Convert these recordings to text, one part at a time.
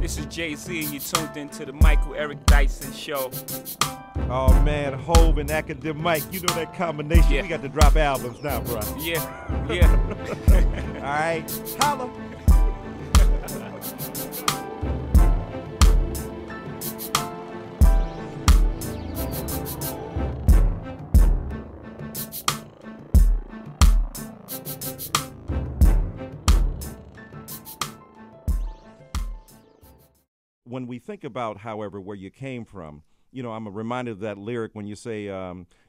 This is Jay-Z, and you tuned into the Michael Eric Dyson Show. Oh man, Hove and Academic Mike, you know that combination. Yeah. We got to drop albums now, bro. Yeah. All right, holla. When we think about, however, where you came from, you know, I'm reminded of that lyric when you say,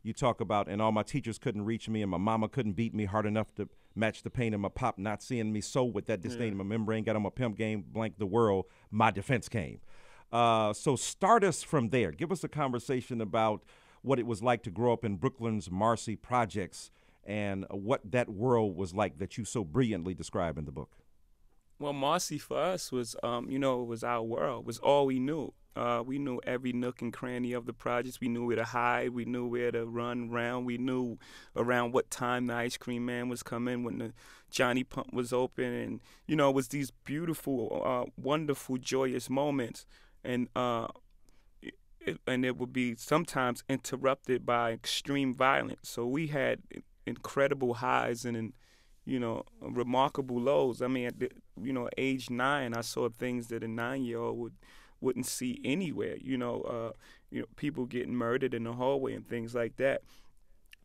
you talk about, and all my teachers couldn't reach me, and my mama couldn't beat me hard enough to match the pain of my pop not seeing me. So with that disdain in my membrane, got on my pimp game, blank the world, my defense came. So start us from there. Give us a conversation about what it was like to grow up in Brooklyn's Marcy projects and what that world was like that you so brilliantly describe in the book. Well, Marcy for us was, it was our world. It was all we knew. We knew every nook and cranny of the projects. We knew where to hide. We knew where to run around. We knew around what time the ice cream man was coming, when the Johnny Pump was open. And, it was these beautiful, wonderful, joyous moments. And it would be sometimes interrupted by extreme violence. So we had incredible highs and remarkable lows. I mean, at age 9, I saw things that a 9-year-old wouldn't see anywhere. People getting murdered in the hallway and things like that.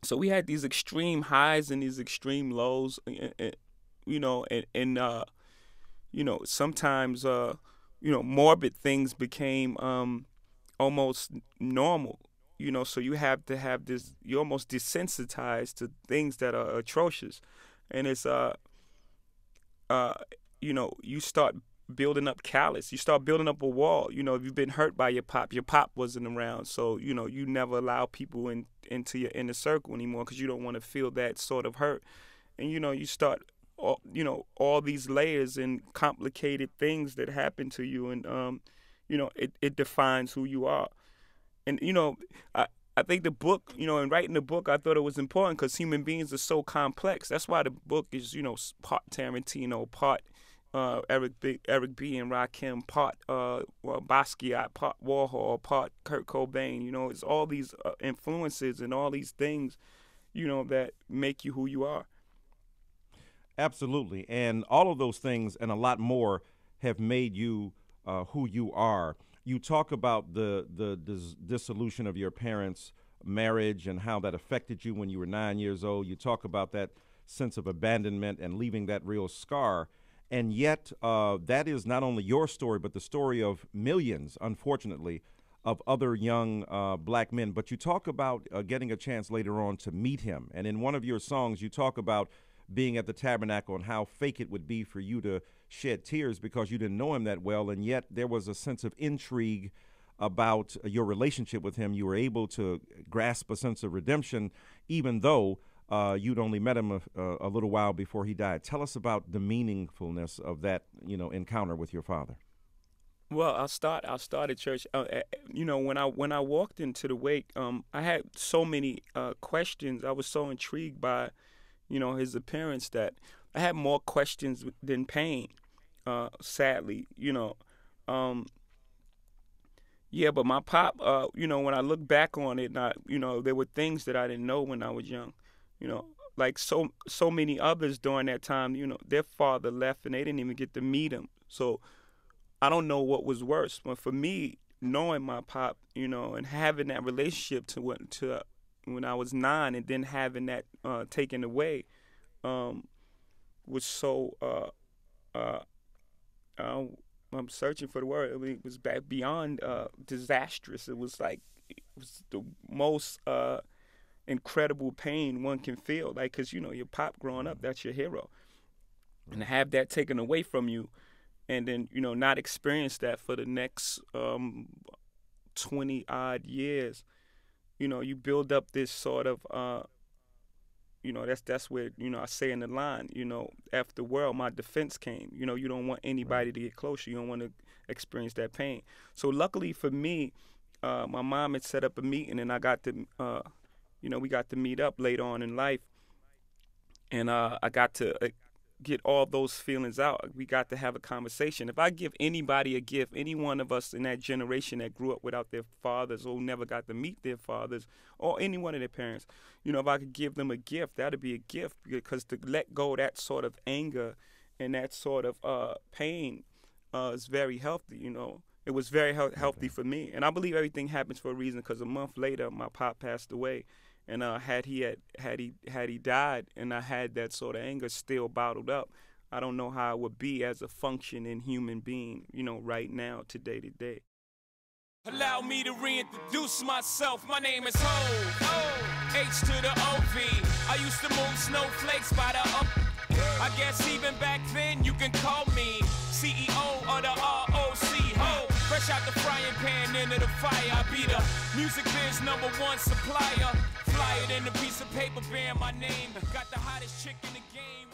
So we had these extreme highs and these extreme lows. Sometimes morbid things became almost normal. So you have to have this. You're almost desensitized to things that are atrocious. And it's, you start building up callous. You start building up a wall. If you've been hurt by your pop wasn't around. So, you never allow people into your inner circle anymore because you don't want to feel that sort of hurt. And, you start, all these layers and complicated things that happen to you. And, it defines who you are. And, I think the book, in writing the book, I thought it was important because human beings are so complex. That's why the book is, part Tarantino, part Eric B. and Rakim, part Basquiat, part Warhol, part Kurt Cobain. It's all these influences and all these things, that make you who you are. Absolutely. And all of those things and a lot more have made you who you are. You talk about the dissolution of your parents' marriage and how that affected you when you were 9 years old. You talk about that sense of abandonment and leaving that real scar. And yet that is not only your story, but the story of millions, unfortunately, of other young black men. But you talk about getting a chance later on to meet him. And in one of your songs, you talk about being at the Tabernacle and how fake it would be for you to shed tears because you didn't know him that well, and yet there was a sense of intrigue about your relationship with him. You were able to grasp a sense of redemption, even though you'd only met him a little while before he died. Tell us about the meaningfulness of that, encounter with your father. Well, I'll start at church. When I walked into the wake, I had so many questions. I was so intrigued by his appearance that I had more questions than pain, sadly, but my pop, when I look back on it, there were things that I didn't know when I was young, like so many others during that time, their father left and they didn't even get to meet him. So I don't know what was worse. But for me, knowing my pop, and having that relationship to when I was 9 and then having that taken away was so I'm searching for the word. I mean, it was beyond disastrous. It was the most incredible pain one can feel, because your pop growing up, that's your hero, and to have that taken away from you and then not experience that for the next 20 odd years, you build up this sort of that's where I say in the line, after the world, my defense came. You don't want anybody to get closer. You don't want to experience that pain. So luckily for me, my mom had set up a meeting, and I got to we got to meet up later on in life, and I got to get all those feelings out. We got to have a conversation. If I give anybody a gift, any one of us in that generation that grew up without their fathers or never got to meet their fathers or any one of their parents, you know, if I could give them a gift, that'd be a gift, because to let go of that sort of anger and that sort of pain is very healthy, you know. It was very healthy for me. And I believe everything happens for a reason, because a month later my pop passed away. And had he died and I had that sort of anger still bottled up, I don't know how I would be as a functioning human being, you know, right now, today to day. Allow me to reintroduce myself. My name is Ho, H to the O-V. I used to move snowflakes by the up. I guess even back then you can call me CEO of the ROC. Ho, fresh out the frying pan into the fire. I be the music biz #1 supplier. Fly it in a piece of paper bearing my name. Got the hottest chick in the game.